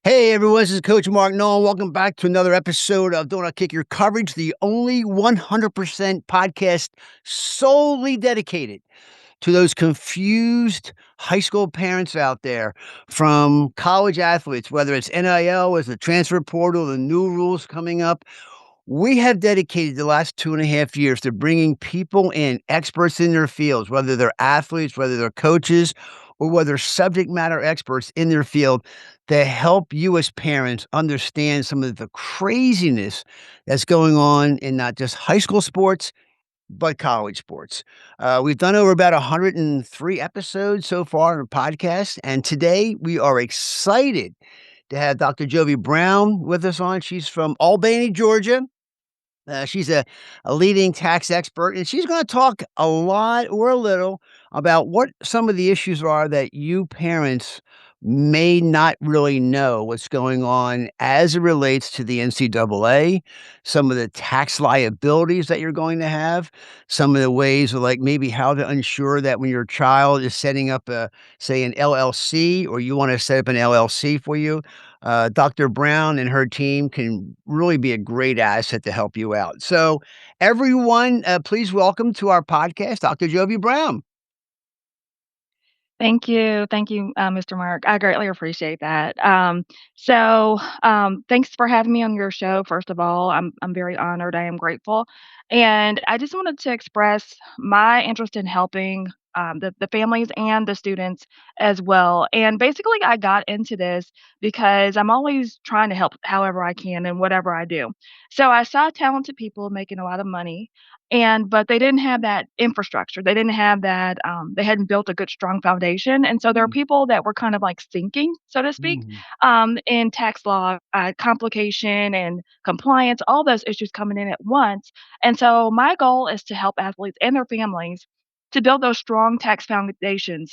Hey everyone, this is Coach Marc Nolan. Welcome back to another episode of Don't I Kick Your Coverage, the only 100% podcast solely dedicated to those confused high school parents out there, from college athletes, whether it's NIL, as the transfer portal, the new rules coming up. We have dedicated the last 2.5 years to bringing people in, experts in their fields, whether they're athletes, whether they're coaches, or whether subject matter experts in their field, to help you as parents understand some of the craziness that's going on in not just high school sports, but college sports. We've done over about 103 episodes so far in the podcast, and today we are excited to have Dr. Jovi Brown with us on. She's from Albany, Georgia. She's a leading tax expert, and she's going to talk a lot or a little about what some of the issues are that you parents may not really know what's going on as it relates to the NCAA, some of the tax liabilities that you're going to have, some of the ways of like maybe how to ensure that when your child is setting up say an LLC, or you want to set up an LLC for you, Dr. Brown and her team can really be a great asset to help you out. So, everyone, please welcome to our podcast, Dr. Jovi Brown. Thank you. Thank you, Mr. Mark. I greatly appreciate that. Thanks for having me on your show. First of all, I'm very honored. I am grateful, and I just wanted to express my interest in helping the families and the students as well. And basically, I got into this because I'm always trying to help however I can and whatever I do. So I saw talented people making a lot of money, but they didn't have that infrastructure. They didn't have that, they hadn't built a good, strong foundation, and so there are Mm, people that were kind of like sinking, so to speak, mhm. in tax law, complication and compliance, all those issues coming in at once, and so my goal is to help athletes and their families to build those strong tax foundations,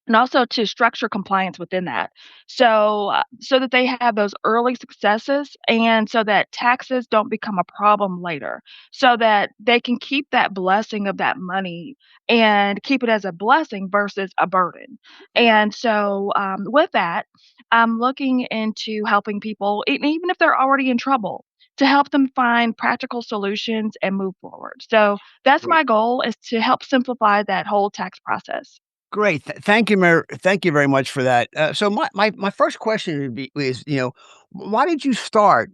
and also to structure compliance within that. So that they have those early successes and so that taxes don't become a problem later, so that they can keep that blessing of that money and keep it as a blessing versus a burden. With that, I'm looking into helping people, even if they're already in trouble, to help them find practical solutions and move forward. So that's Great. my goal, is to help simplify that whole tax process. Great. Thank you very much for that. So my first question would be is, why did you start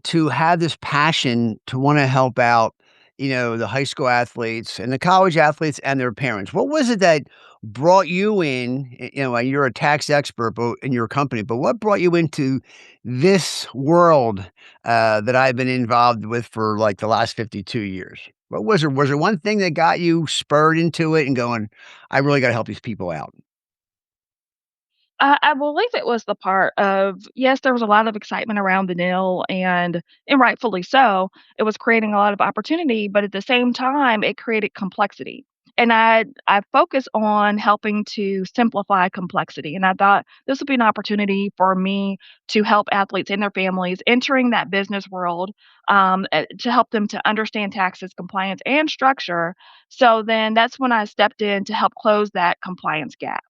to have this passion to wanna help out, the high school athletes and the college athletes and their parents? What was it that brought you in? And you're a tax expert in your company, but what brought you into this world, that I've been involved with for, like, the last 52 years? What was there? Was there one thing that got you spurred into it and going, "I really gotta help these people out?" I believe it was the part of, yes, there was a lot of excitement around the NIL, and rightfully so. It was creating a lot of opportunity, but at the same time, it created complexity. And I focus on helping to simplify complexity. And I thought this would be an opportunity for me to help athletes and their families entering that business world, to help them to understand taxes, compliance, and structure. So then that's when I stepped in to help close that compliance gap.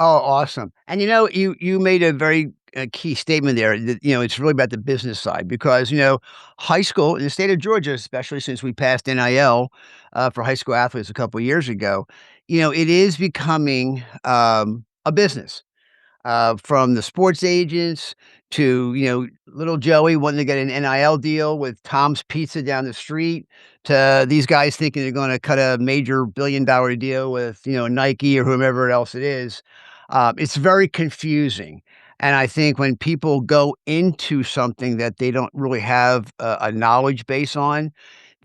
Oh, awesome. And you made a very key statement there that, it's really about the business side because, high school in the state of Georgia, especially since we passed NIL for high school athletes a couple of years ago, it is becoming a business, from the sports agents to, little Joey wanting to get an NIL deal with Tom's Pizza down the street, to these guys thinking they're going to cut a major $1 billion deal with, Nike or whomever else it is. It's very confusing. And I think when people go into something that they don't really have a knowledge base on,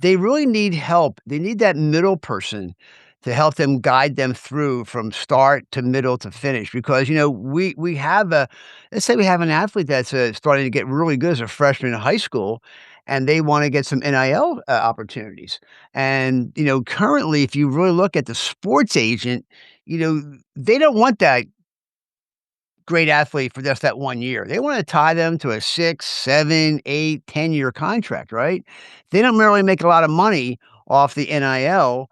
they really need help. They need that middle person to help them guide them through from start to middle to finish because, we have a let's say we have an athlete that's, starting to get really good as a freshman in high school, and they wanna get some NIL, opportunities. And, currently, if you really look at the sports agent, they don't want that great athlete for just that 1 year. They wanna tie them to a 6, 7, 8, 10-year contract, right? They don't really make a lot of money off the NIL,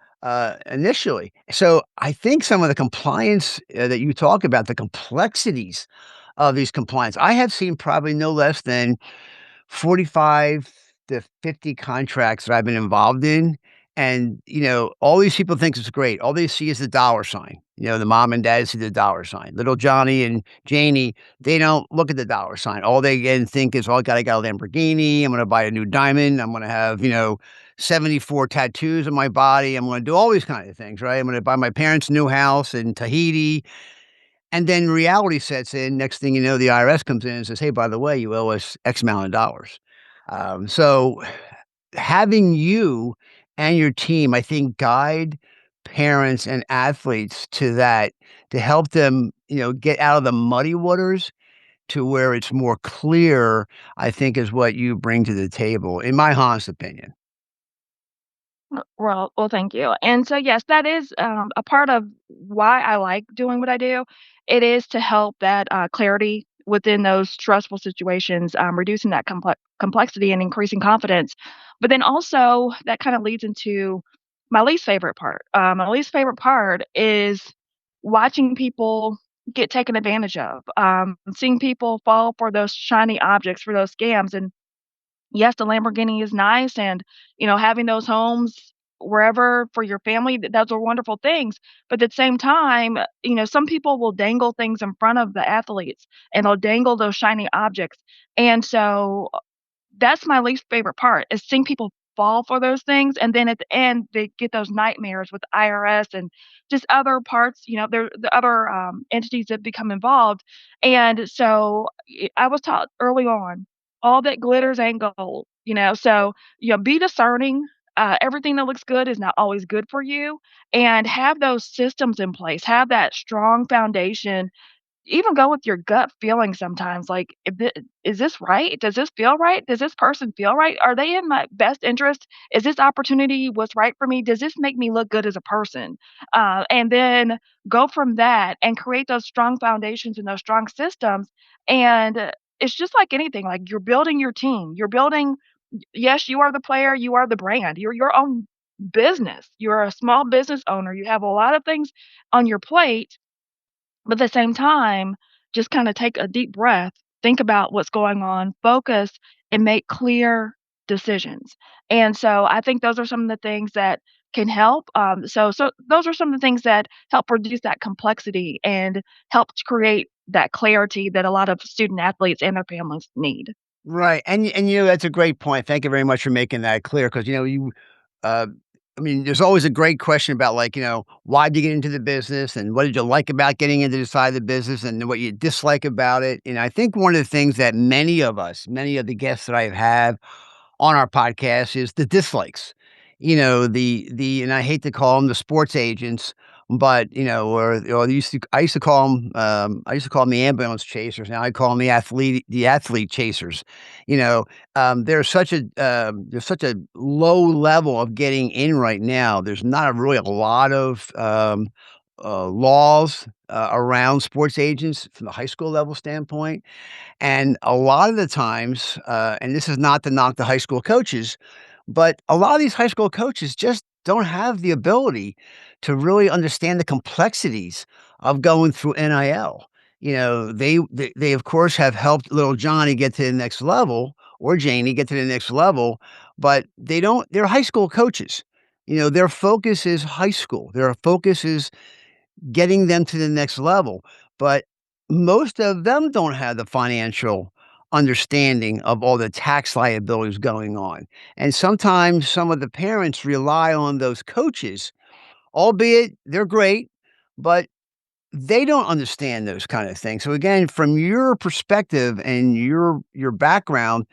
initially. So, I think some of the compliance, that you talk about, the complexities of these compliance. I have seen probably no less than 45 to 50 contracts that I've been involved in. And, all these people think it's great. All they see is the dollar sign. The mom and dad see the dollar sign. Little Johnny and Janie, they don't look at the dollar sign. All they again think is, oh, I got a Lamborghini. I'm going to buy a new diamond. I'm going to have, 74 tattoos on my body. I'm going to do all these kind of things, right? I'm going to buy my parents a new house in Tahiti. And then reality sets in. Next thing you know, the IRS comes in and says, "Hey, by the way, you owe us X amount of dollars." So having you and your team, I think, guide parents and athletes to that to help them, get out of the muddy waters to where it's more clear, I think is what you bring to the table, in my honest opinion. Well, thank you. And so, yes, that is a part of why I like doing what I do. It is to help that clarity within those stressful situations, reducing that complexity and increasing confidence. But then also, that kind of leads into my least favorite part. My least favorite part is watching people get taken advantage of, seeing people fall for those shiny objects, for those scams. And yes, the Lamborghini is nice and, having those homes wherever for your family, those are wonderful things, but at the same time, some people will dangle things in front of the athletes, and they'll dangle those shiny objects, and so that's my least favorite part, is seeing people fall for those things, and then at the end, they get those nightmares with the IRS and just other parts, there the other, entities that become involved, and so, I was taught early on, all that glitters ain't gold, so, be discerning, everything that looks good is not always good for you, and have those systems in place, have that strong foundation, even go with your gut feeling sometimes, like, if thi "Is this right? Does this feel right? Does this person feel right? Are they in my best interest? Is this opportunity what's right for me? Does this make me look good as a person?" And then go from that and create those strong foundations and those strong systems, and it's just like anything, like, you're building your team, you're building yes, you are the player, you are the brand, you're your own business, you're a small business owner, you have a lot of things on your plate, but at the same time, just kinda take a deep breath, think about what's going on, focus, and make clear decisions. And so I think those are some of the things that can help, so those are some of the things that help reduce that complexity and help to create that clarity that a lot of student athletes and their families need. Right, and, that's a great point. Thank you very much for making that clear because, uh, I mean, there's always a great question about, like, why did you get into the business, and what did you like about getting into the side of the business, and what you dislike about it, and I think one of the things that many of us, many of the guests that I have on our podcast is the dislikes. The and I hate to call them the sports agents, but, or I used to call them, I used to call them the ambulance chasers. Now I call them the athlete chasers. There's such a low level of getting in right now. There's not really a lot of, laws, around sports agents from the high school level standpoint. And a lot of the times, and this is not to knock the high school coaches, but a lot of these high school coaches just don't have the ability to really understand the complexities of going through NIL. They of course have helped little Johnny get to the next level or Janie get to the next level, but they don't. They're high school coaches. Their focus is high school. Their focus is getting them to the next level, but most of them don't have the financial understanding of all the tax liabilities going on, and sometimes some of the parents rely on those coaches, albeit they're great, but they don't understand those kind of things. So again, from your perspective and your background,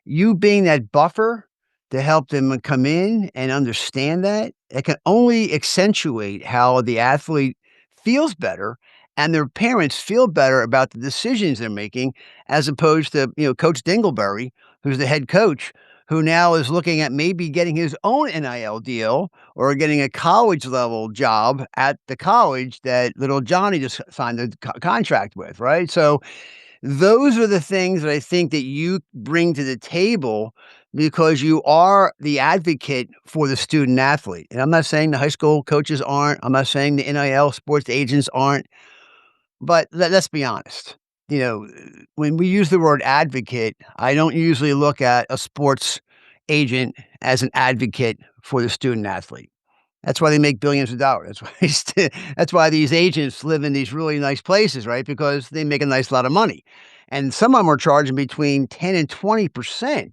you being that buffer to help them come in and understand that, it can only accentuate how the athlete feels better and their parents feel better about the decisions they're making as opposed to, Coach Dingleberry, who's the head coach, who now is looking at maybe getting his own NIL deal or getting a college level job at the college that little Johnny just signed a contract with, right? So those are the things that I think that you bring to the table because you are the advocate for the student athlete. And I'm not saying the high school coaches aren't. I'm not saying the NIL sports agents aren't. But let's be honest. you know, when we use the word advocate, I don't usually look at a sports agent as an advocate for the student athlete. That's why they make billions of dollars. That's why that's why these agents live in these really nice places, right? Because they make a nice lot of money. And some of them are charging between 10 and 20%,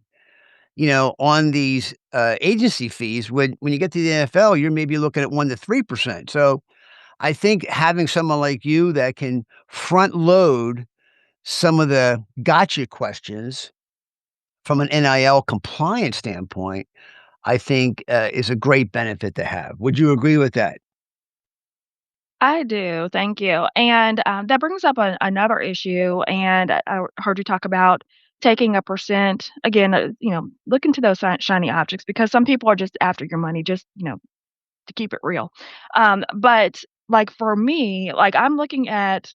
on these agency fees. When you get to the NFL, you're maybe looking at 1 to 3%. So I think having someone like you that can front load some of the gotcha questions from an NIL compliance standpoint, I think, is a great benefit to have. Would you agree with that? I do, thank you, and, that brings up another issue, and I heard you talk about taking a percent again, look into those shiny objects because some people are just after your money, just, to keep it real, but, like, for me, like, I'm looking at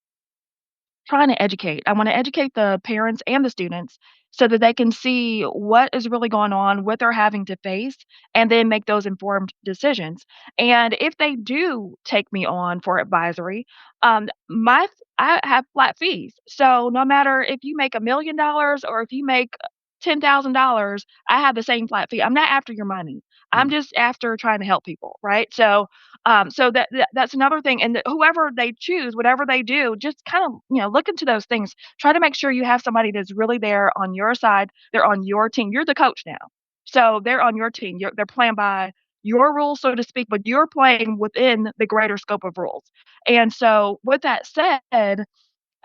trying to educate. I wanna educate the parents and the students so that they can see what is really going on, what they're having to face, and then make those informed decisions. And if they do take me on for advisory, my f I have flat fees. So no matter if you make $1,000,000 or if you make $10,000, I have the same flat fee. I'm not after your money. I'm Mm. just after trying to help people, right? So that's another thing, and whoever they choose, whatever they do, just kind of, look into those things. Try to make sure you have somebody that's really there on your side. They're on your team. You're the coach now, so they're on your team. They're playing by your rules, so to speak, but you're playing within the greater scope of rules. And so, with that said,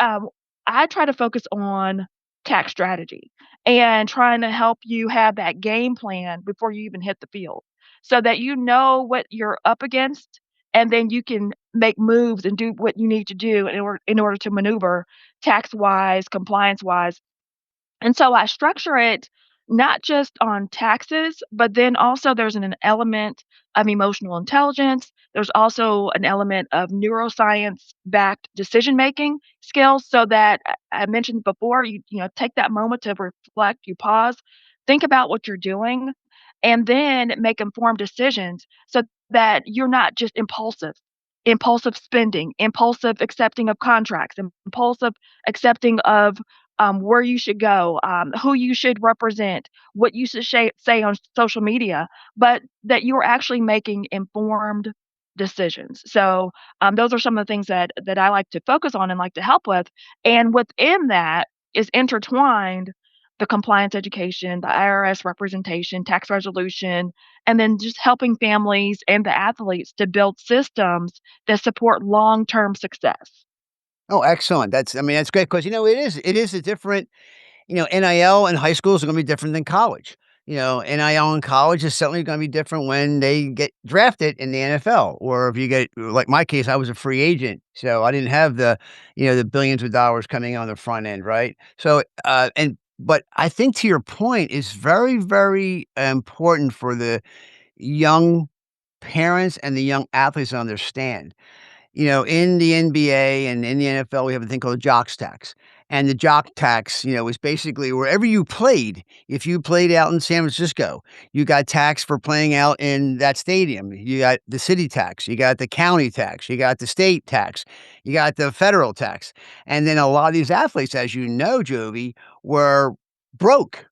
um, I try to focus on tax strategy and trying to help you have that game plan before you even hit the field so that you know what you're up against and then you can make moves and do what you need to do in order to maneuver tax wise, compliance wise, and so I structure it not just on taxes, but then also there's an element of emotional intelligence. There's also an element of neuroscience backed decision making skills so that I mentioned before, you take that moment to reflect, you pause, think about what you're doing, and then make informed decisions so that you're not just impulsive spending, impulsive accepting of contracts, impulsive accepting of where you should go, who you should represent, what you should say on social media, but that you're actually making informed decisions. So those are some of the things that I like to focus on and like to help with. And within that is intertwined the compliance education, the IRS representation, tax resolution, and then just helping families and the athletes to build systems that support long-term success. Oh, excellent. That's great because, it is a different, NIL in high schools are gonna be different than college. NIL in college is certainly gonna be different when they get drafted in the NFL, or if you get like my case, I was a free agent, so I didn't have the billions of dollars coming on the front end, right? So, but I think to your point is very, very important for the young parents and the young athletes to understand. In the NBA and in the NFL, we have a thing called a jocks tax. And the jock tax, is basically wherever you played. If you played out in San Francisco, you got taxed for playing out in that stadium. You got the city tax, you got the county tax, you got the state tax, you got the federal tax. And then a lot of these athletes, as you know, Jovi, were broke.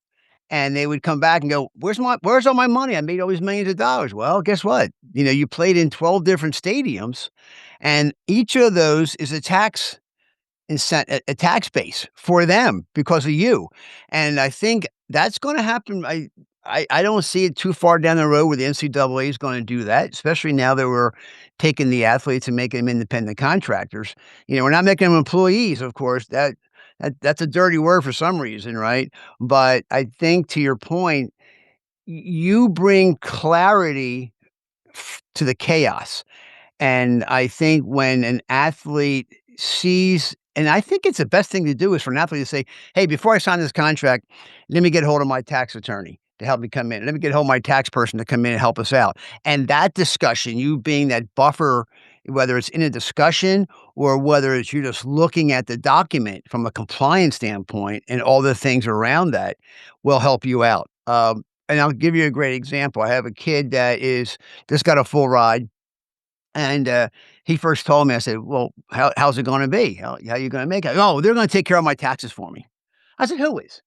And they would come back and go, where's all my money? I made all these millions of dollars. Well, guess what? You played in 12 different stadiums, and each of those is a tax base for them because of you. And I think that's gonna happen. I don't see it too far down the road where the NCAA is gonna do that, especially now that we're taking the athletes and making them independent contractors. We're not making them employees, of course. That's a dirty word for some reason, right? But I think to your point, you bring clarity to the chaos. And I think when an athlete sees, and I think it's the best thing to do is for an athlete to say, "Hey, before I sign this contract, let me get hold of my tax attorney to help me come in. Let me get hold of my tax person to come in and help us out." And that discussion, you being that buffer, whether it's in a discussion or whether it's you're just looking at the document from a compliance standpoint and all the things around that will help you out. And I'll give you a great example. I have a kid that is just got a full ride, and, he first told me, I said, "Well, how's it gonna be? How you gonna make it?" "Oh, they're gonna take care of my taxes for me." I said, "Who is?"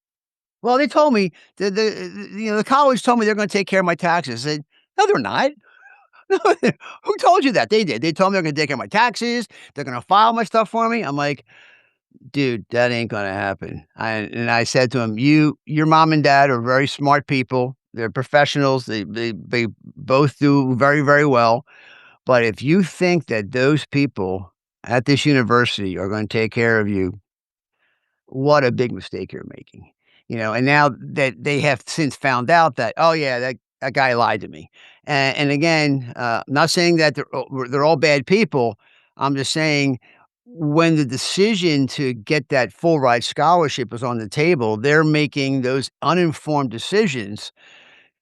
"Well, they told me the college told me they're gonna take care of my taxes." I said, "No, they're not." "Who told you that?" "They did. They told me they're gonna take care of my taxes, they're gonna file my stuff for me." I'm like, "Dude, that ain't gonna happen." I said to him, Your mom and dad are very smart people. They're professionals. They both do very, very well. But if you think that those people at this university are gonna take care of you, what a big mistake you're making." And now that they have since found out that, "Oh, yeah, that guy lied to me." And again, I'm not saying that they're all bad people. I'm just saying when the decision to get that full ride scholarship is on the table, they're making those uninformed decisions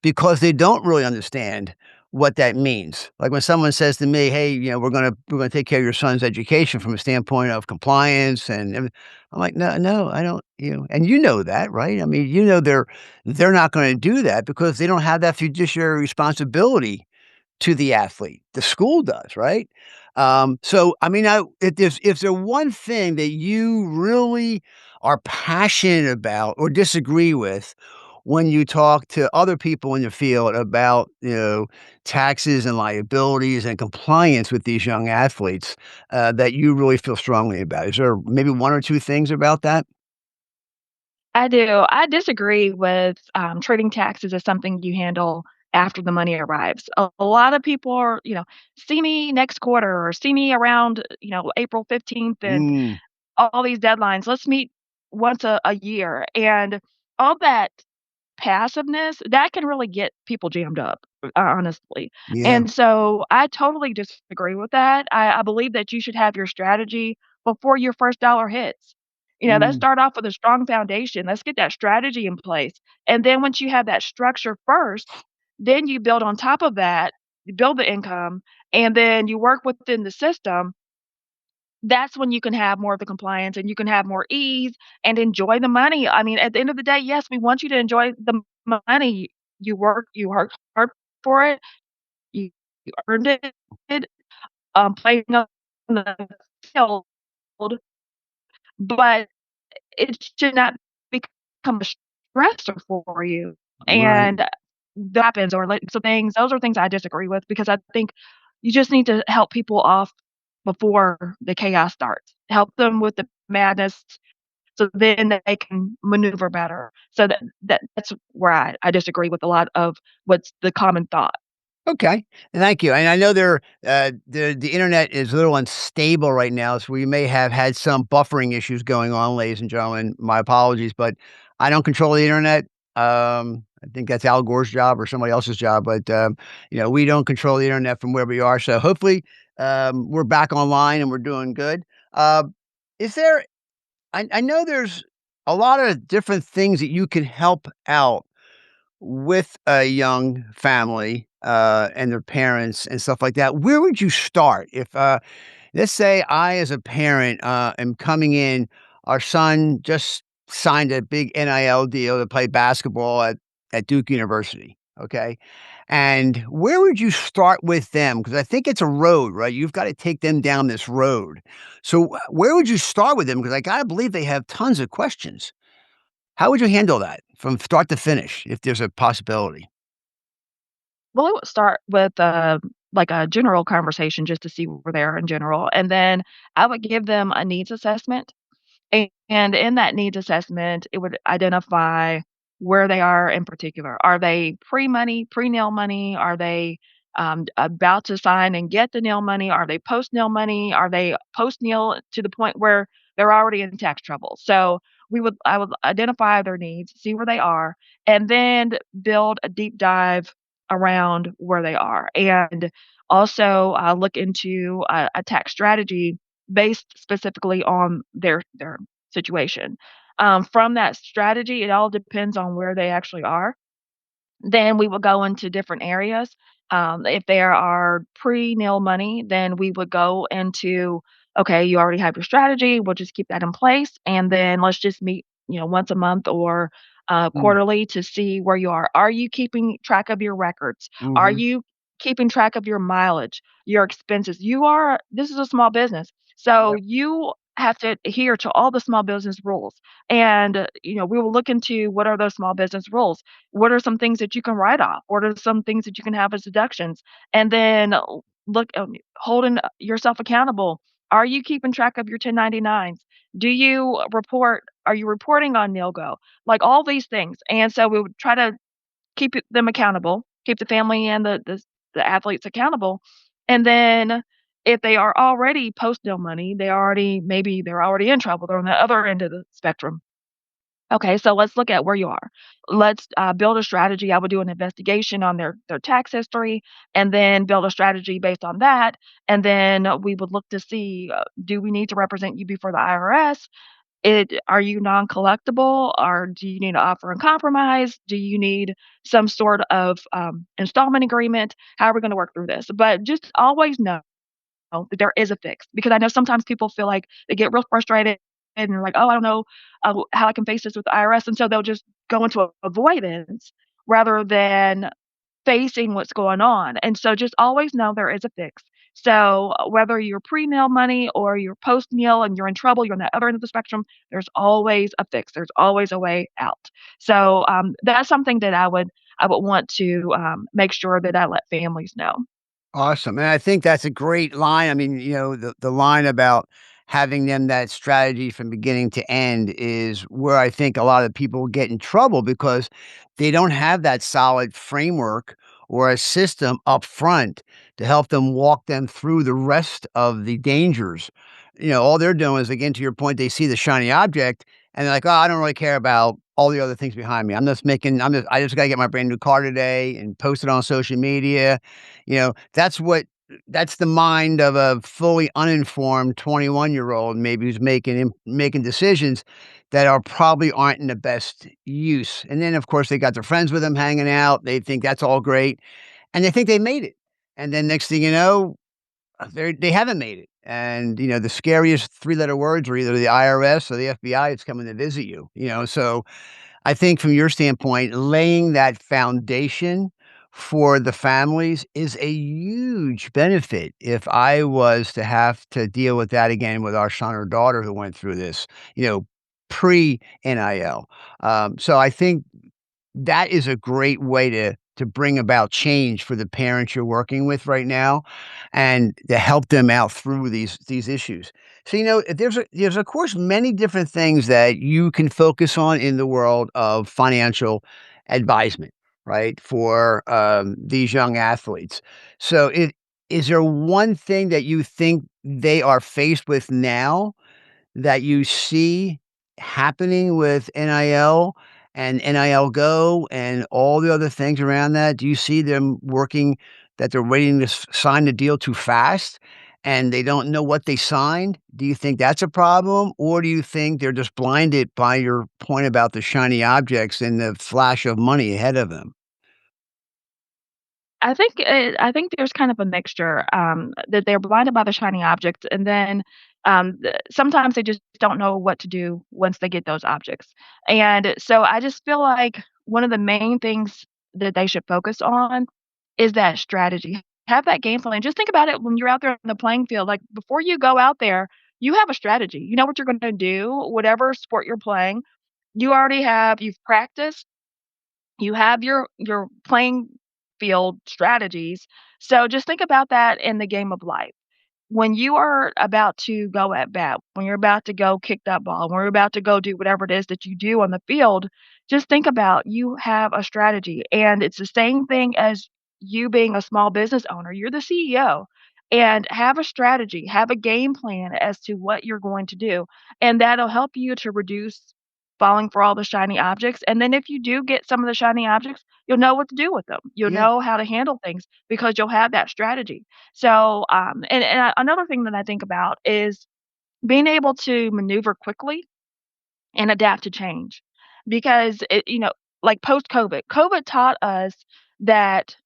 because they don't really understand what that means. Like when someone says to me, "Hey, we're gonna take care of your son's education from a standpoint of compliance and I'm like, "No, no, I don't," and you know that, right? I mean, they're not gonna do that because they don't have that fiduciary responsibility to the athlete. The school does, right? So I mean, if there's one thing that you really are passionate about or disagree with when you talk to other people in the field about, taxes and liabilities and compliance with these young athletes, that you really feel strongly about. Is there maybe one or two things about that? I do. I disagree with, treating taxes as something you handle after the money arrives. A lot of people are, "See me next quarter," or "See me around, April 15th," and Mm, all these deadlines. "Let's meet once a year," and all that passiveness, that can really get people jammed up, honestly. yeah. And so I totally disagree with that. I believe that you should have your strategy before your first dollar hits. Let's Mm, start off with a strong foundation. Let's get that strategy in place. And then once you have that structure first, then you build on top of that, you build the income, and then you work within the system. That's when you can have more of the compliance and you can have more ease and enjoy the money. I mean, at the end of the day, yes, we want you to enjoy the money. You worked hard for it, you you earned it, playing on the field, but it should not become a stressor for you, right. and that happens or like some things those are things I disagree with because I think you just need to help people off before the chaos starts. Help them with the madness so then they can maneuver better. So that's where I disagree with a lot of what's the common thought. Okay, thank you. And I know the internet is a little unstable right now, so we may have had some buffering issues going on, ladies and gentlemen. My apologies, but I don't control the internet. I think that's Al Gore's job or somebody else's job, but we don't control the internet from where we are. So hopefully, we're back online and we're doing good. Uh, is there? I know there's a lot of different things that you can help out with a young family, and their parents and stuff like that. Where would you start if, let's say I as a parent, am coming in, our son just signed a big NIL deal to play basketball at Duke University, okay? And where would you start with them? Because I think it's a road, right? You've gotta take them down this road. So, where would you start with them? Because I gotta believe they have tons of questions. How would you handle that from start to finish if there's a possibility? Well, I would start with, like, a general conversation just to see where they are in general, and then I would give them a needs assessment. And in that needs assessment, it would identify where they are in particular. Are they pre-money, pre-nil money? Are they about to sign and get the nil money? Are they post-nil money? Are they post-nil to the point where they're already in tax trouble? So I would identify their needs, see where they are, and then build a deep dive around where they are. And also look into a tax strategy based specifically on their situation. From that strategy, it all depends on where they actually are. Then we will go into different areas. If there are pre-nil money, then we would go into, okay, you already have your strategy. We'll just keep that in place, and then let's just meet, once a month or Mm, quarterly to see where you are. Are you keeping track of your records? Are mhm, you keeping track of your mileage, your expenses. This is a small business, so Yep. you have to adhere to all the small business rules. And, we will look into what are those small business rules. What are some things that you can write off? What are some things that you can have as deductions? And then look, holding yourself accountable. Are you keeping track of your 1099s? Do you report? Are you reporting on NIL? Like all these things. And so we would try to them accountable, keep the family and the athletes accountable. And then if they are already post-deal money, they're already in trouble. They're on the other end of the spectrum. Okay, so let's look at where you are. Let's build a strategy. I would do an investigation on their tax history, and then build a strategy based on that. And then we would look to see, do we need to represent you before the IRS? Are you non-collectible, or do you need to offer in compromise? Do you need some sort of, installment agreement? How are we gonna work through this? But just always know that there is a fix, because I know sometimes people feel like they get real frustrated and they're like, "Oh, I don't know, how I can face this with the IRS," and so they'll just go into avoidance rather than facing what's going on. And so just always know there is a fix. So whether you're pre-meal money or you're post-meal and you're in trouble, you're on the other end of the spectrum, there's always a fix. There's always a way out. So that's something that I would want to make sure that I let families know. Awesome, and I think that's a great line. I mean, the line about having them that strategy from beginning to end is where I think a lot of people get in trouble because they don't have that solid framework or a system up front to help them walk them through the rest of the dangers. All they're doing is, again, to your point, they see the shiny object and they're like, "Oh, I don't really care about all the other things behind me. I just gotta get my brand new car today and post it on social media." That's the mind of a fully uninformed 21-year-old maybe who's making decisions that probably aren't in the best use. And then, of course, they got their friends with them hanging out. They think that's all great, and they think they made it. And then next thing you know, they haven't made it. And, the scariest three-letter words are either the IRS or the FBI is coming to visit you. So I think from your standpoint, laying that foundation for the families is a huge benefit. If I was to have to deal with that again with our son or daughter who went through this, pre NIL. So I think that is a great way to bring about change for the parents you're working with right now and to help them out through these issues. So, there's of course many different things that you can focus on in the world of financial advisement, right? For these young athletes. So is there one thing that you think they are faced with now that you see happening with NIL and NIL Go and all the other things around that? Do you see them working that they're waiting to sign the deal too fast and they don't know what they signed? Do you think that's a problem? Or do you think they're just blinded by your point about the shiny objects and the flash of money ahead of them? I think there's kind of a mixture, that they're blinded by the shiny objects, and then, sometimes they just don't know what to do once they get those objects. And so I just feel like one of the main things that they should focus on is that strategy. Have that game plan. Just think about it when you're out there on the playing field, like, before you go out there, you have a strategy. You know what you're gonna do, whatever sport you're playing. You've practiced, you have your playing field strategies. So just think about that in the game of life. When you are about to go at bat, when you're about to go kick that ball, when you're about to go do whatever it is that you do on the field, just think about you have a strategy. And it's the same thing as you being a small business owner. You're the CEO, and have a strategy, have a game plan as to what you're going to do. And that'll help you to reduce falling for all the shiny objects. And then if you do get some of the shiny objects, you'll know what to do with them. You'll Yeah. know how to handle things because you'll have that strategy. So, another thing that I think about is being able to maneuver quickly and adapt to change, because like post COVID, COVID taught us that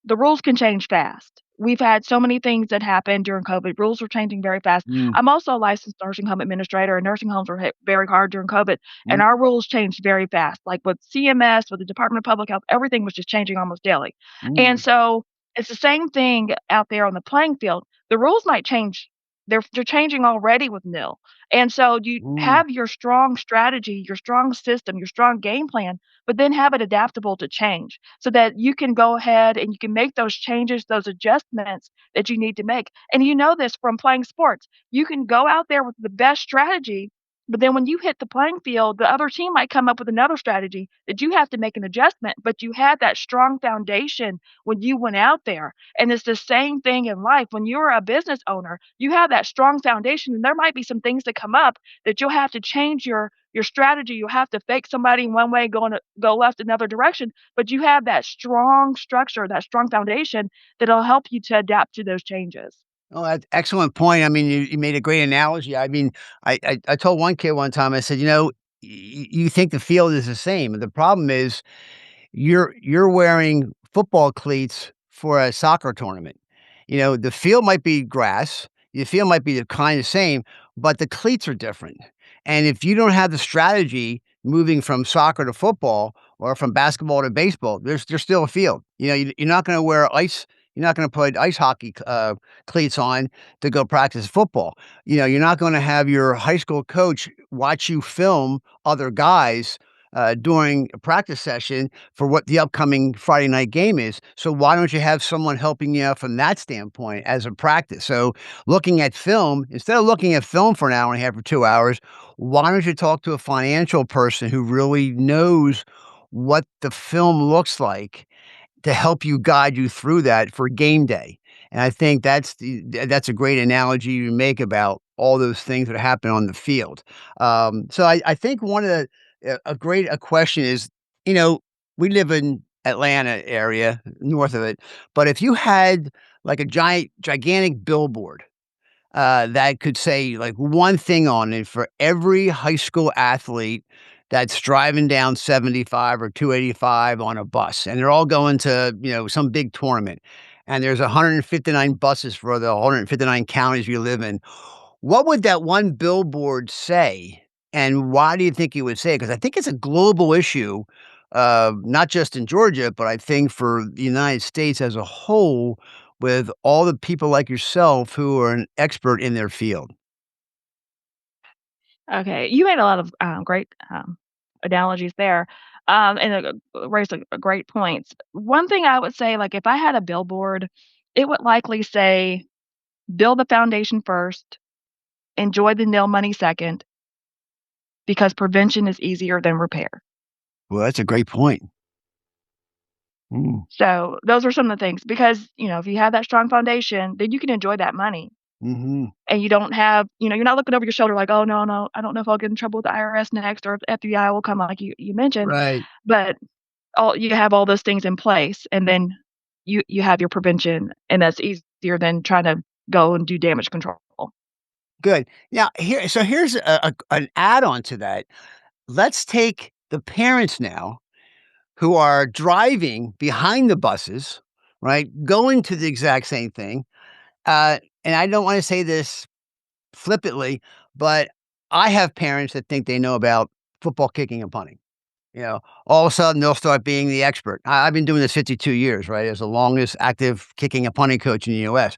the rules can change fast. We've had so many things that happened during COVID. Rules were changing very fast. Mm, I'm also a licensed nursing home administrator, and nursing homes were hit very hard during COVID, and mm, our rules changed very fast. Like with CMS, with the Department of Public Health, everything was just changing almost daily. And mm. so It's the same thing out there on the playing field. The rules might change. They're changing already with NIL. And so you Mm. have your strong strategy, your strong system, your strong game plan, but then have it adaptable to change so that you can go ahead and you can make those changes, those adjustments that you need to make. And you know this from playing sports. You can go out there with the best strategy, but then when you hit the playing field, the other team might come up with another strategy that you have to make an adjustment, but you had that strong foundation when you went out there. And it's the same thing in life. When you're a business owner, you have that strong foundation, and there might be some things that come up that you'll have to change your strategy. You'll have to fake somebody in one way, go left another direction, but you have that strong structure, that strong foundation that'll help you to adapt to those changes. Oh, that's excellent point. I mean, you made a great analogy. I mean, I told one kid one time, I said, you think the field is the same. The problem is you're wearing football cleats for a soccer tournament. The field might be grass, the field might be the kind of same, but the cleats are different. And if you don't have the strategy moving from soccer to football or from basketball to baseball, there's still a field. You're not going to wear ice. You're not going to put ice hockey cleats on to go practice football. You're not going to have your high school coach watch you film other guys during a practice session for what the upcoming Friday night game is. So why don't you have someone helping you out from that standpoint as a practice? So looking at film, instead of looking at film for an hour and a half or 2 hours, why don't you talk to a financial person who really knows what the film looks like to help you guide you through that for game day? And I think that's a great analogy you make about all those things that happen on the field. So I think one of the a question is, you know, we live in Atlanta area, north of it, but if you had like a gigantic billboard that could say like one thing on it for every high school athlete that's driving down 75 or 285 on a bus, and they're all going to, some big tournament. And there's 159 buses for the 159 counties you live in. What would that one billboard say? And why do you think you would say it? Because I think it's a global issue, not just in Georgia, but I think for the United States as a whole, with all the people like yourself who are an expert in their field. Okay, you made a lot of, great, analogies there, and, raised a great points. One thing I would say, like, if I had a billboard, it would likely say, "Build the foundation first, enjoy the nil money second, because prevention is easier than repair." Well, that's a great point. Mm, So, those are some of the things because, if you have that strong foundation, then you can enjoy that money, mhm. and you don't have you're not looking over your shoulder like, "Oh, no, no, I don't know if I'll get in trouble with the IRS next or if FBI will come," like you mentioned, Right. but all you have all those things in place, and then you have your prevention, and that's easier than trying to go and do damage control. Good. Now, here's an add-on to that. Let's take the parents now who are driving behind the buses, right, going to the exact same thing. And I don't wanna say this flippantly, but I have parents that think they know about football kicking and punting. All of a sudden, they'll start being the expert. I've been doing this 52 years, right, as the longest active kicking and punting coach in the US.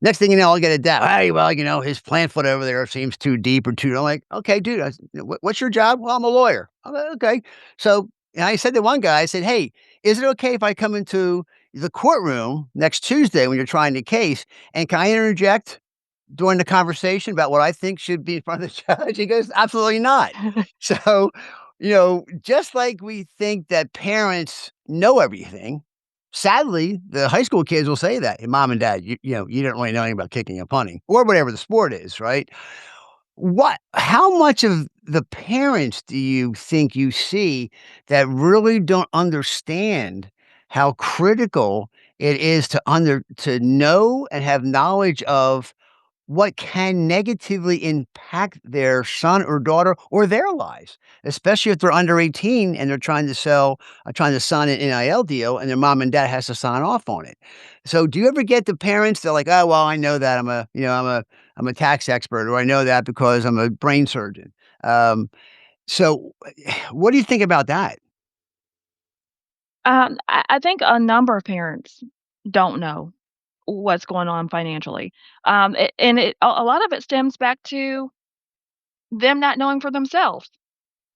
Next thing you know, I'll get a dap. "Hey, well, his plant foot over there seems too deep or too." I'm like, "Okay, dude, what's your job?" "Well, I'm a lawyer." I'm like, "Okay." So, and I said to one guy, I said, "Hey, is it okay if I come into the courtroom next Tuesday when you're trying the case, and can I interject during the conversation about what I think should be in front of the judge?" He goes, "Absolutely not." So, just like we think that parents know everything, sadly, the high school kids will say that, "Hey, mom and dad, you don't really know anything about kicking and punting," or whatever the sport is, right? How much of the parents do you think you see that really don't understand how critical it is to know and have knowledge of what can negatively impact their son or daughter or their lives, especially if they're under 18 and they're trying to sign an NIL deal and their mom and dad has to sign off on it. So do you ever get the parents, they're like, "Oh, well, I know that I'm a tax expert, or I know that because I'm a brain surgeon." Um, so what do you think about that? I think a number of parents don't know what's going on financially. And a lot of it stems back to them not knowing for themselves.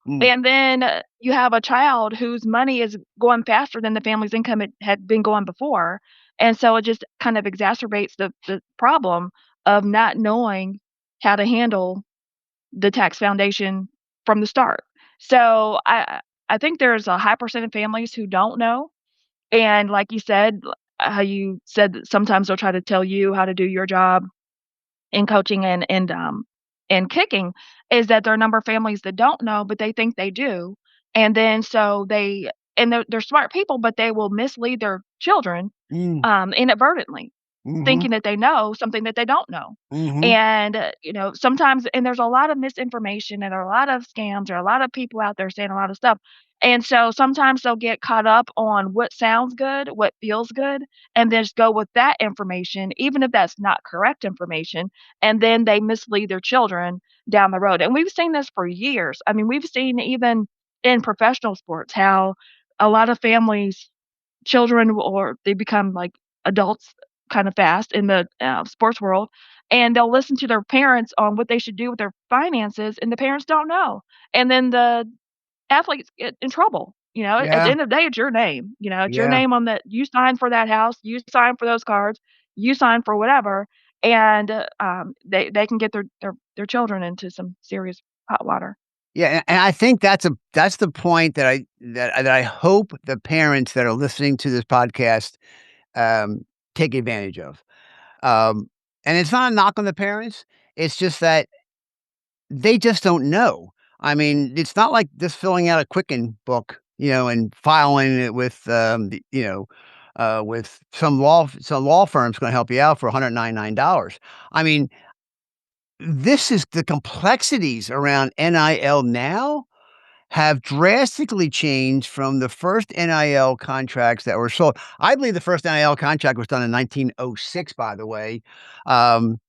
Mm, And then, you have a child whose money is going faster than the family's income had been going before, and so it just kind of exacerbates the problem of not knowing how to handle the tax foundation from the start. So, I think there's a high percent of families who don't know, and like you said, how you said that sometimes they'll try to tell you how to do your job in coaching and kicking, is that there are a number of families that don't know, but they think they do, and then so they're smart people, but they will mislead their children, mm, inadvertently, mhm, thinking that they know something that they don't know. mhm. And, sometimes and there's a lot of misinformation and there are a lot of scams, there are a lot of people out there saying a lot of stuff. And so sometimes they'll get caught up on what sounds good, what feels good, and then just go with that information, even if that's not correct information, and then they mislead their children down the road. And we've seen this for years. I mean, we've seen even in professional sports how a lot of families children or they become like adults kind of fast in the, sports world, and they'll listen to their parents on what they should do with their finances, and the parents don't know. And then the athletes get in trouble, at the Yeah, end of the day, it's your name, it's your yeah. name on that you signed for that house, you signed for those cards, you signed for whatever, and, they can get their children into some serious hot water. Yeah, and I think that's the point that I hope the parents that are listening to this podcast, um, take advantage of. Um, and it's not a knock on the parents, it's just that they just don't know. I mean, it's not like just filling out a Quicken book, and filing it with, with some law firm's gonna help you out for $199. I mean, this is the complexities around NIL now have drastically changed from the first NIL contracts that were sold. I believe the first NIL contract was done in 1906, by the way,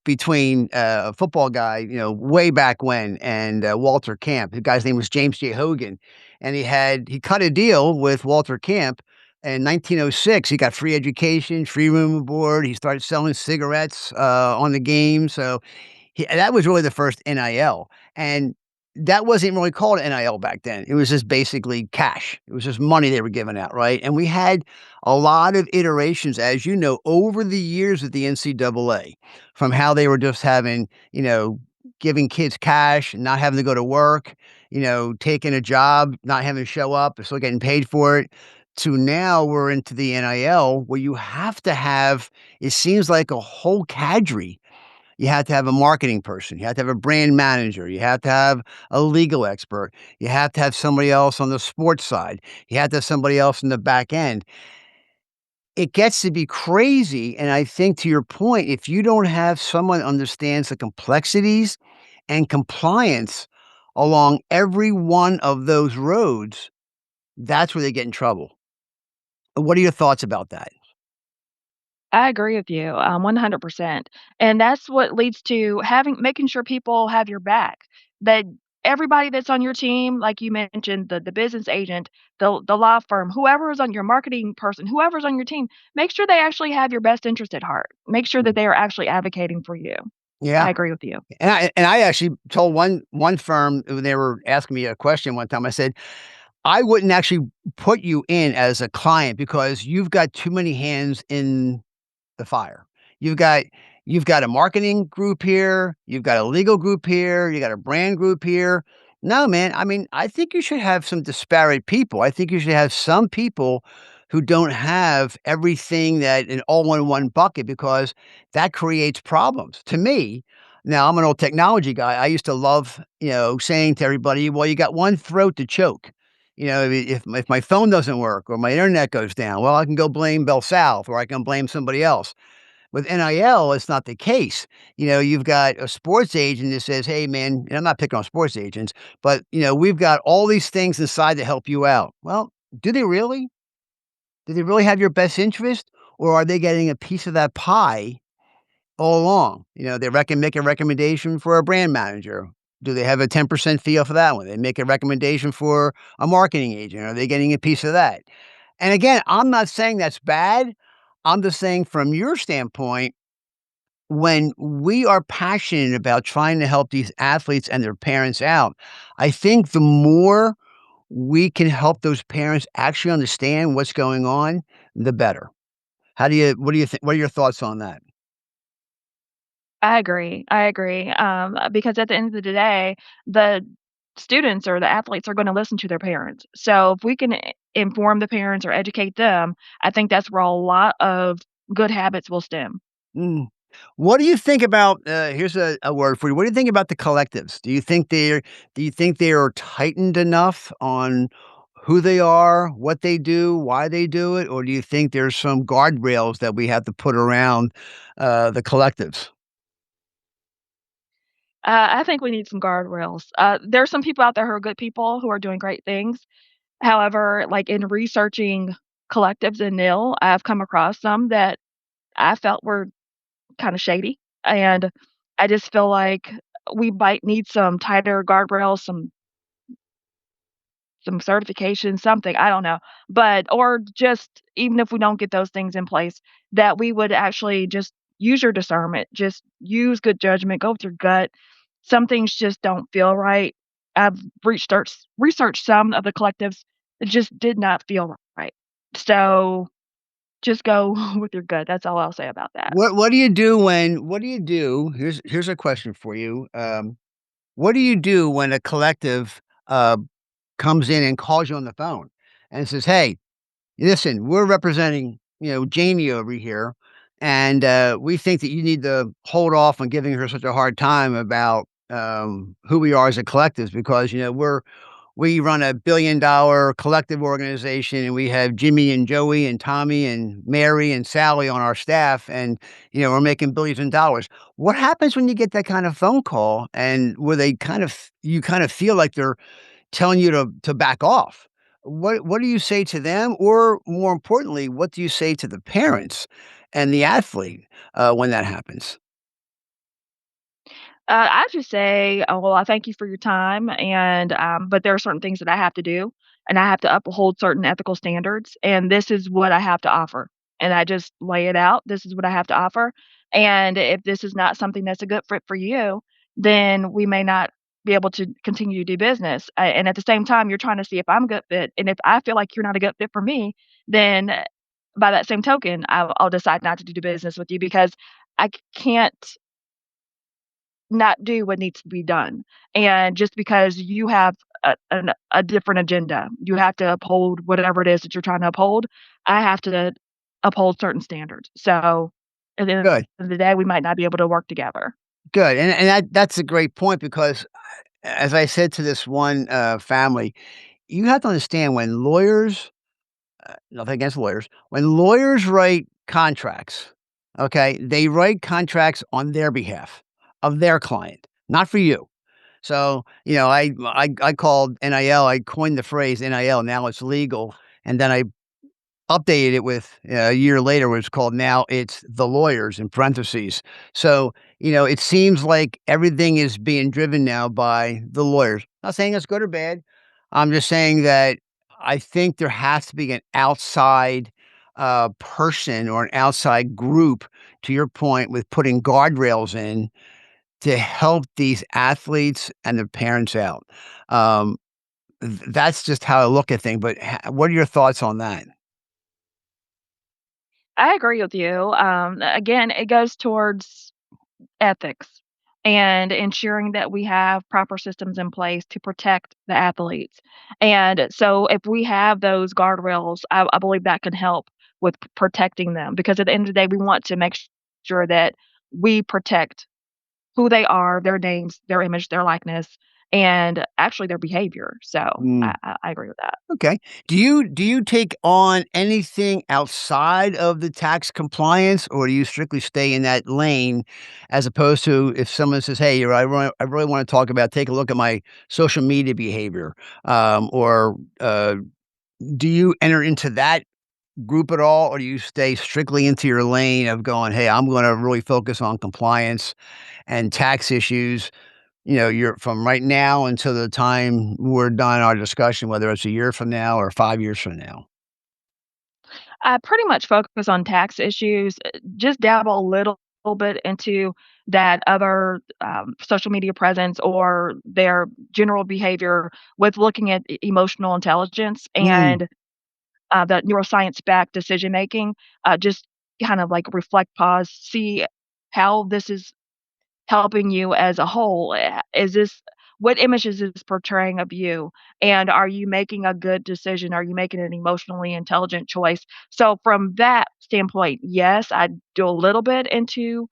between a football guy, way back when, and Walter Camp. The guy's name was James J. Hogan, and he cut a deal with Walter Camp. In 1906, he got free education, free room and board. He started selling cigarettes on the game. So that was really the first NIL, and that wasn't really called NIL back then. It was just basically cash. It was just money they were giving out, right? And we had a lot of iterations, as you know, over the years at the NCAA, from how they were just having, giving kids cash and not having to go to work, taking a job, not having to show up, and still getting paid for it, to now we're into the NIL where you have to have, it seems like a whole cadre. You have to have a marketing person. You have to have a brand manager. You have to have a legal expert. You have to have somebody else on the sports side. You have to have somebody else in the back end. It gets to be crazy. And I think to your point, if you don't have someone understands the complexities and compliance along every one of those roads, that's where they get in trouble. What are your thoughts about that? I agree with you, 100%. And that's what leads to making sure people have your back. That everybody that's on your team, like you mentioned, the business agent, the law firm, whoever is on your marketing person, whoever's on your team, make sure they actually have your best interest at heart. Make sure that they are actually advocating for you. Yeah. I agree with you. And I actually told one firm when they were asking me a question one time, I said, I wouldn't actually put you in as a client because you've got too many hands in the fire. You've got you've got a marketing group here, you've got a legal group here, you got a brand group here. No, man, I mean, I think you should have some disparate people. I think you should have some people who don't have everything that in all in one bucket because that creates problems. To me, now I'm an old technology guy. I used to love, saying to everybody, well, you got one throat to choke. If my phone doesn't work or my internet goes down, well, I can go blame Bell South or I can blame somebody else. With NIL, it's not the case. You've got a sports agent that says, "Hey, man," and I'm not picking on sports agents, but we've got all these things inside to help you out. Well, do they really? Do they really have your best interest, or are they getting a piece of that pie all along? They make a recommendation for a brand manager. Do they have a 10% fee off of that one? They make a recommendation for a marketing agent. Are they getting a piece of that? And again, I'm not saying that's bad. I'm just saying from your standpoint, when we are passionate about trying to help these athletes and their parents out, I think the more we can help those parents actually understand what's going on, the better. What do you think? What are your thoughts on that? I agree, I agree, because at the end of the day, the students or the athletes are gonna listen to their parents. So if we can inform the parents or educate them, I think that's where a lot of good habits will stem. Mm. What do you think about, here's a word for you. What do you think about the collectives? Do you think they are tightened enough on who they are, what they do, why they do it, or do you think there's some guardrails that we have to put around, the collectives? I think we need some guardrails. There are some people out there who are good people who are doing great things. However, like, in researching collectives in NIL, I've come across some that I felt were kinda shady, and I just feel like we might need some tighter guardrails, some certification, something, I don't know. But or just even if we don't get those things in place, that we would actually just use your discernment, just use good judgment, go with your gut. Some things just don't feel right. I've researched some of the collectives that just did not feel right. So, just go with your gut, that's all I'll say about that. What do you do when what do you do here's a question for you, what do you do when a collective, comes in and calls you on the phone and says, "Hey, listen, we're representing, Jamie over here, and we think that you need to hold off on giving her such a hard time about who we are as a collective because we run a $1 billion collective organization, and we have Jimmy and Joey and Tommy and Mary and Sally on our staff, and we're making billions of dollars." What happens when you get that kind of phone call, and where they you kind of feel like they're telling you to back off? What do you say to them? Or more importantly, what do you say to the parents and the athlete, when that happens? I just say, well, I thank you for your time, and but there are certain things that I have to do, and I have to uphold certain ethical standards, and this is what I have to offer. And I just lay it out. This is what I have to offer, and if this is not something that's a good fit for you, then we may not be able to continue to do business. And at the same time, you're trying to see if I'm a good fit, and if I feel like you're not a good fit for me, then by that same token, I'll decide not to do business with you because can't not do what needs to be done. And just because you have a different agenda, you have to uphold whatever it is that you're trying to uphold. I have to uphold certain standards. So at the end Good, of the day, we might not be able to work together. good, and that's a great point because, as I said to this one, family, you have to understand when lawyers nothing against lawyers. When lawyers write contracts, okay, they write contracts on their behalf of their client, not for you. So, I called NIL, I coined the phrase NIL, now it's legal, and then I updated it with a year later, where it's called now it's the lawyers in parentheses. So, it seems like everything is being driven now by the lawyers. Not saying it's good or bad. I'm just saying that I think there has to be an outside person or an outside group, to your point, with putting guardrails in to help these athletes and their parents out. Um, that's just how I look at things. But what are your thoughts on that? I agree with you. Again, it goes towards ethics and ensuring that we have proper systems in place to protect the athletes. And so if we have those guardrails, I believe that can help with protecting them because at the end of the day, we want to make sure that we protect who they are, their names, their image, their likeness, and actually their behavior. So Mm. I agree with that. Okay. Do you take on anything outside of the tax compliance, or do you strictly stay in that lane, as opposed to if someone says, "Hey, I really want to talk about take a look at my social media behavior," or do you enter into that group at all, or do you stay strictly into your lane of going, "Hey, I'm going to really focus on compliance and tax issues"? You're from right now until the time we're done our discussion, whether it's a year from now or 5 years from now. I pretty much focus on tax issues, just dabble a little bit into that other, social media presence or their general behavior with looking at emotional intelligence Mm, and, the neuroscience-backed decision making, just kind of like reflect, pause, see how this is helping you as a whole. Is this what image is this portraying of you? And are you making a good decision? Are you making an emotionally intelligent choice? So from that standpoint, yes, I do a little bit into,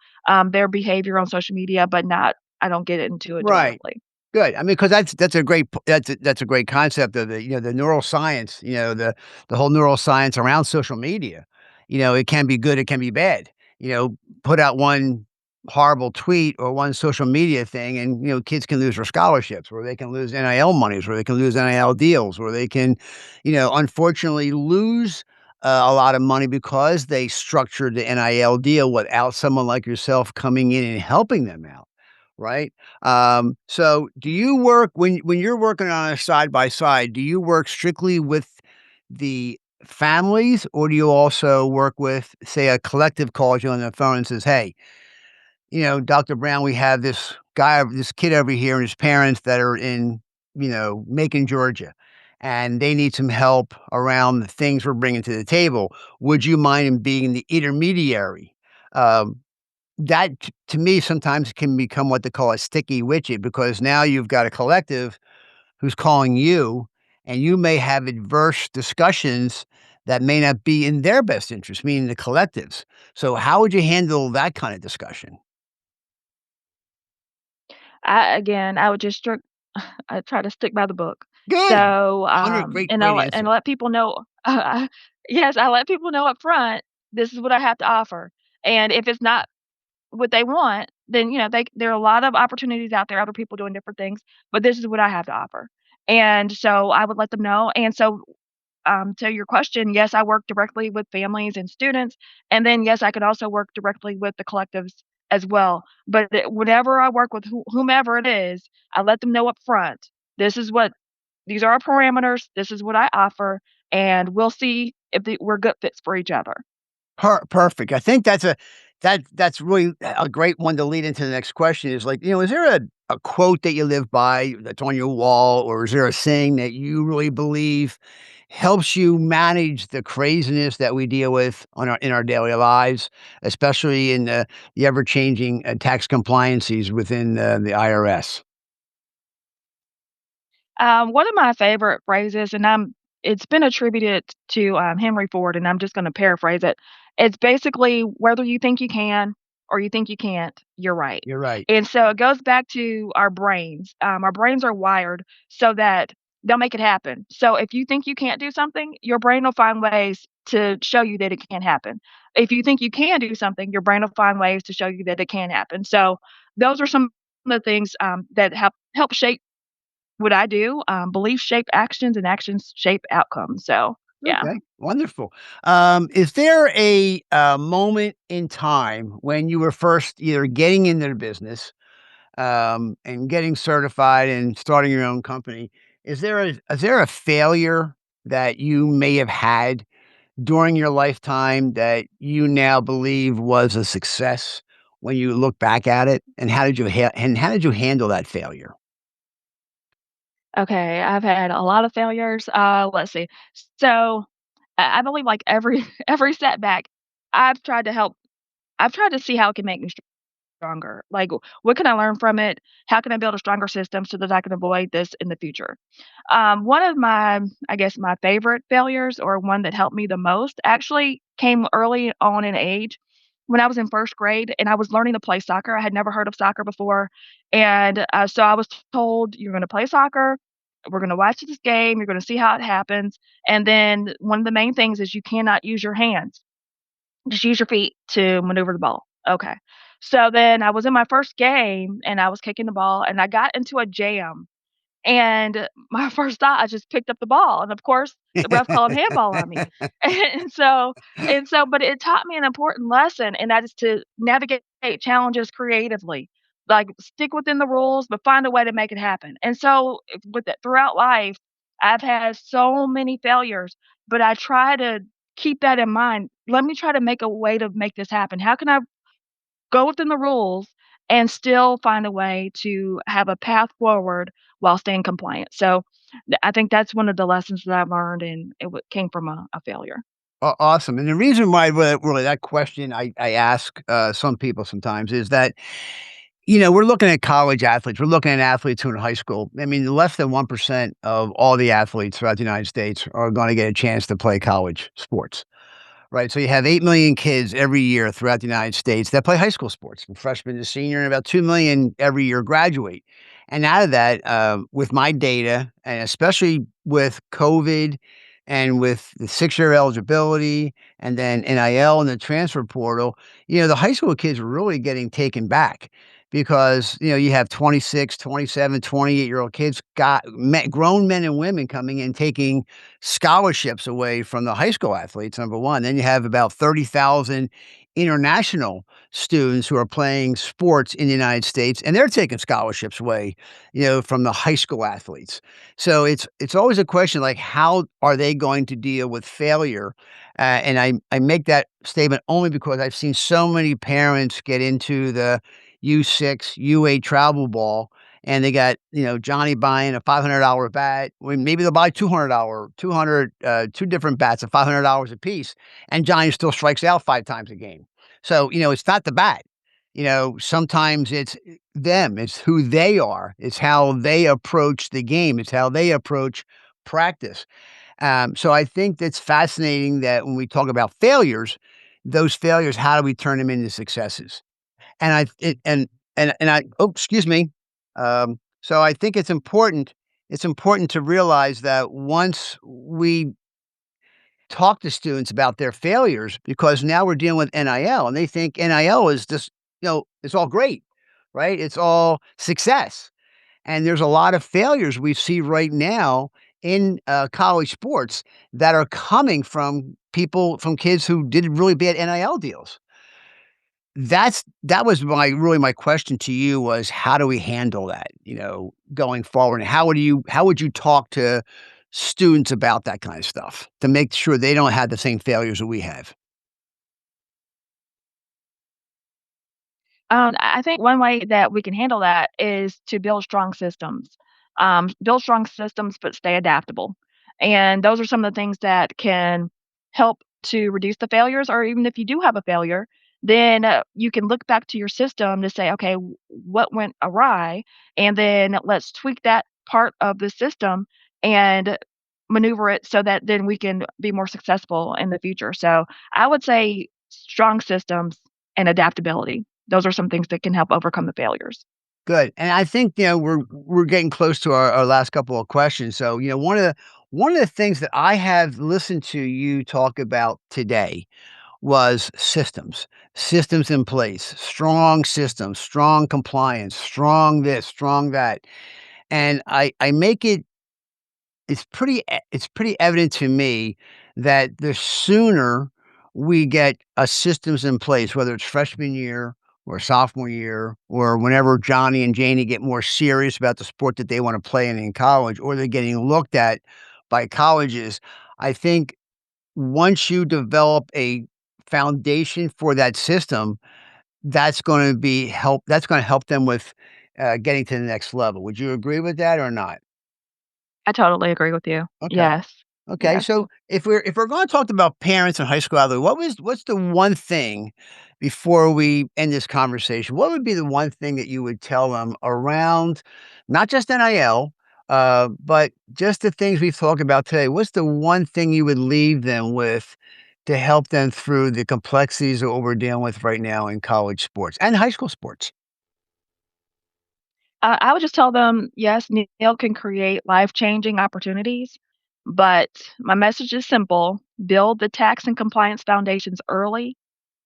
their behavior on social media, but not I don't get into it right. directly. Good. I mean, because that's a great that's a great concept of the the neuroscience. The whole neuroscience around social media. It can be good, it can be bad. Put out one horrible tweet or one social media thing, and kids can lose their scholarships, or they can lose NIL monies, or they can lose NIL deals, or they can, unfortunately lose a lot of money because they structured the NIL deal without someone like yourself coming in and helping them out. Right. So do you work when you're working on a side by side, do you work strictly with the families, or do you also work with, say, a collective calls you on the phone and says, "Hey, Dr. Brown, we have this kid over here and his parents that are in, Macon, Georgia, and they need some help around the things we're bringing to the table. Would you mind in being the intermediary?" Um, that to me sometimes can become what they call a sticky widget, because now you've got a collective who's calling you, and you may have adverse discussions that may not be in their best interest, meaning the collectives. So how would you handle that kind of discussion? I would just I try to stick by the book. Good. So, 100 and great and answer. let people know yes, I let people know up front, this is what I have to offer. And if it's not what they want, then, there are a lot of opportunities out there, other people doing different things, but this is what I have to offer. And so I would let them know. And so, to your question, yes, I work directly with families and students, and then, yes, I could also work directly with the collectives as well. But whenever I work with whomever it is, I let them know up front, this is what these are our parameters, this is what I offer, and we'll see if we're good fits for each other. Perfect. I think that's really a great one to lead into the next question is, like, is there a quote that you live by that's on your wall, or is there a saying that you really believe helps you manage the craziness that we deal with in our daily lives, especially in the ever changing tax compliances within the IRS? One of my favorite phrases, and it's been attributed to Henry Ford, and I'm just going to paraphrase it. It's basically whether you think you can or you think you can't, you're right. You're right. And so it goes back to our brains. Our brains are wired so that they'll make it happen. So if you think you can't do something, your brain will find ways to show you that it can happen. If you think you can do something, your brain will find ways to show you that it can happen. So those are some of the things that help shape what I do. Beliefs shape actions and actions shape outcomes. So, yeah. Okay, wonderful. Is there a moment in time when you were first either getting into the business and getting certified and starting your own company? Is there a failure that you may have had during your lifetime that you now believe was a success when you look back at it? And how did you handle that failure? Okay, I've had a lot of failures. Let's see. So, I believe like every every setback, I've tried to help I've tried to see how it can make me stronger. Like, what can I learn from it? How can I build a stronger system so that I can avoid this in the future? One of my, I guess, my favorite failures, or one that helped me the most, actually came early on in age when I was in first grade and I was learning to play soccer. I had never heard of soccer before. And so I was told, you're going to play soccer. We're going to watch this game. You're going to see how it happens. And then one of the main things is you cannot use your hands, just use your feet to maneuver the ball. Okay. So then I was in my first game and I was kicking the ball and I got into a jam. And my first thought, I just picked up the ball. And of course, the ref called handball on me. And so, but it taught me an important lesson, and that is to navigate challenges creatively. Like stick within the rules, but find a way to make it happen. And so, with it throughout life, I've had so many failures, but I try to keep that in mind. Let me try to make a way to make this happen. How can I go within the rules and still find a way to have a path forward while staying compliant? So, I think that's one of the lessons that I've learned, and came from a failure. Awesome. And the reason why really that question I ask some people sometimes is that, we're looking at college athletes. We're looking at athletes who are in high school. I mean, less than 1% of all the athletes throughout the United States are going to get a chance to play college sports. Right, so you have 8 million kids every year throughout the United States that play high school sports, from freshman to senior, and about 2 million every year graduate. And out of that, with my data, and especially with COVID and with the 6-year eligibility and then NIL and the transfer portal, the high school kids are really getting taken back because, you have 26, 27, 28-year-old kids, grown men and women coming in taking scholarships away from the high school athletes, number one. Then you have about 30,000 international students who are playing sports in the United States, and they're taking scholarships away, from the high school athletes. So it's always a question like, how are they going to deal with failure? And I make that statement only because I've seen so many parents get into the U6, U8 travel ball, and they got, Johnny buying a $500 bat. Well, maybe they'll buy $200, 200, two different bats at $500 a piece, and Johnny still strikes out 5 times a game. So, it's not the bat. Sometimes it's them. It's who they are. It's how they approach the game. It's how they approach practice. So I think that's fascinating that when we talk about failures, those failures, how do we turn them into successes? And I it and I oh, excuse me. So I think it's important to realize that once we talk to students about their failures, because now we're dealing with NIL and they think NIL is just, it's all great, right? It's all success. And there's a lot of failures we see right now in college sports that are coming from kids who did really bad NIL deals. That was my question to you was how do we handle that, going forward? And how would you talk to students about that kind of stuff to make sure they don't have the same failures that we have? I think one way that we can handle that is to build strong systems. Build strong systems, but stay adaptable. And those are some of the things that can help to reduce the failures, or even if you do have a failure, then you can look back to your system to say, okay, what went awry? And then let's tweak that part of the system and maneuver it so that then we can be more successful in the future. So I would say strong systems and adaptability. Those are some things that can help overcome the failures. Good, and I think, we're getting close to our last couple of questions. So, one of the things that I have listened to you talk about today was systems in place, strong systems, strong compliance, strong this, strong that, and I make it it's pretty evident to me that the sooner we get a systems in place, whether it's freshman year or sophomore year, or whenever Johnny and Janie get more serious about the sport that they want to play in college, or they're getting looked at by colleges, I think once you develop a foundation for that system, that's going to help them with getting to the next level. Would you agree with that or not? I totally agree with you. Okay. Yes. Okay, Yes. so if we're gonna talk about parents and high school athlete, what's the one thing before we end this conversation? What would be the one thing that you would tell them around not just NIL, but just the things we've talked about today? What's the one thing you would leave them with to help them through the complexities of what we're dealing with right now in college sports and high school sports? I would just tell them, yes, NIL can create life-changing opportunities, but my message is simple. Build the tax and compliance foundations early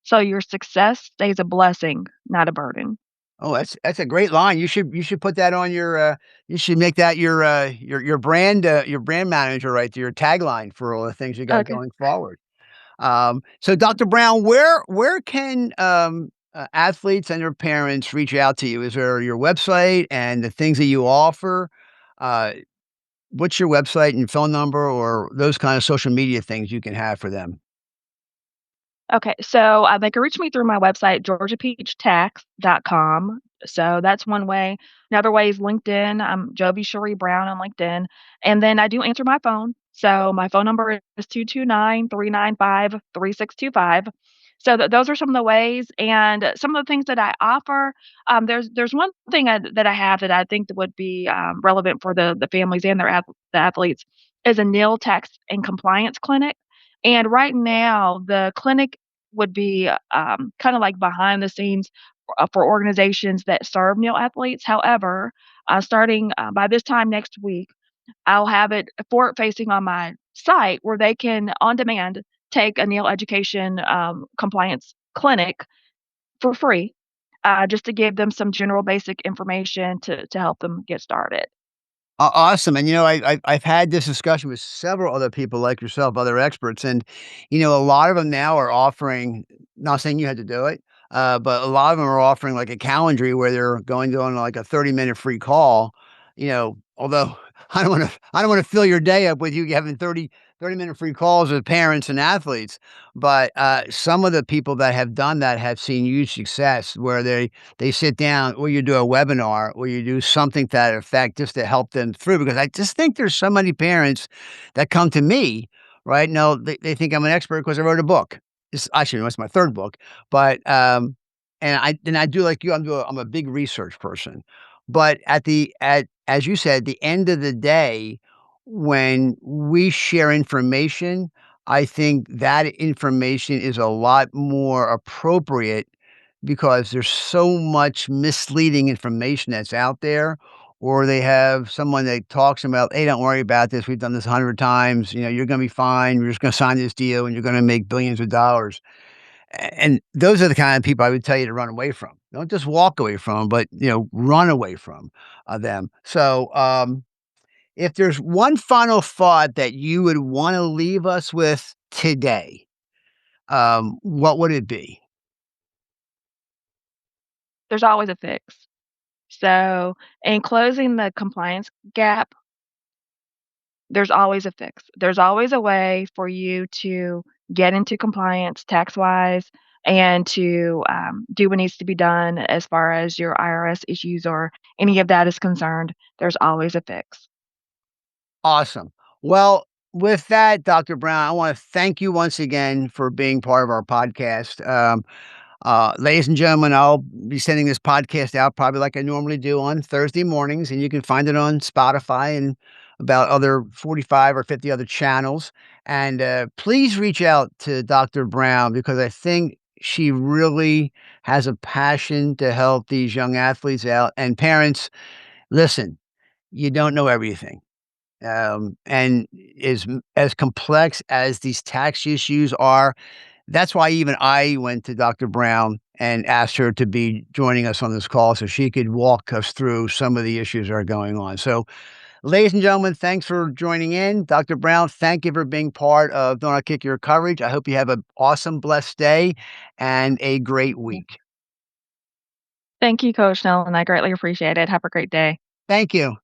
so your success stays a blessing, not a burden. Oh, that's a great line. You should put that on you should make that your brand manager right there, your tagline for all the things you got Okay. going forward. So Dr. Brown, where can athletes and their parents reach out to you? Is there your website and the things that you offer? Uh, what's your website and phone number or those kind of social media things you can have for them? Okay, so, they can reach me through my website, georgiapeachtax.com. So that's one way. Another way is LinkedIn. I'm Jovi Brown on LinkedIn, and then I do answer my phone. So my phone number is 229-395-3625. So those are some of the ways, and some of the things that I offer. There's one thing that I have that I think that would be, relevant for the families and the athletes is a NIL tax and compliance clinic. And right now, the clinic would be, kinda like behind the scenes for organizations that serve NIL athletes. However, starting, by this time next week, I'll have it forward facing on my site where they can, on demand, take a NIL education, compliance clinic for free, just to give them some general basic information to help them get started. Awesome, and, I've had this discussion with several other people like yourself, other experts, and, a lot of them now are offering, not saying you had to do it, but a lot of them are offering, like, a Calendly where they're going on, like, a 30-minute free call, although I don't wanna fill your day up with you having 30-minute free calls with parents and athletes, but, some of the people that have done that have seen huge success where they sit down or you do a webinar or you do something to that effect just to help them through because I just think there's so many parents that come to me, right? No, they think I'm an expert because I wrote a book. It's actually no, it's my third book, but and I do like you. I'm a big research person, but at as you said, the end of the day, when we share information, I think that information is a lot more appropriate because there's so much misleading information that's out there, or they have someone that talks about, "Hey, don't worry about this. We've done this 100 times. You're gonna be fine. You're just gonna sign this deal and you're gonna make billions of dollars." And those are the kind of people I would tell you to run away from. Don't just walk away from, but, run away from, them. So, if there's one final thought that you would wanna leave us with today, what would it be? There's always a fix. So, in closing the compliance gap, there's always a fix. There's always a way for you to get into compliance tax-wise and to, do what needs to be done as far as your IRS issues or any of that is concerned. There's always a fix. Awesome. Well, with that, Doctor Brown, I wanna thank you once again for being part of our podcast. Ladies and gentlemen, I'll be sending this podcast out probably like I normally do on Thursday mornings, and you can find it on Spotify and about other 45 or 50 other channels. And please reach out to Dr. Brown because I think she really has a passion to help these young athletes out. And parents, listen, you don't know everything. And as complex as these tax issues are, that's why even I went to Dr. Brown and asked her to be joining us on this call so she could walk us through some of the issues that are going on. So, ladies and gentlemen, thanks for joining in. Dr. Brown, thank you for being part of Don't I Kick Your Coverage. I hope you have an awesome, blessed day and a great week. Thank you, Coach Nell, and I greatly appreciate it. Have a great day. Thank you.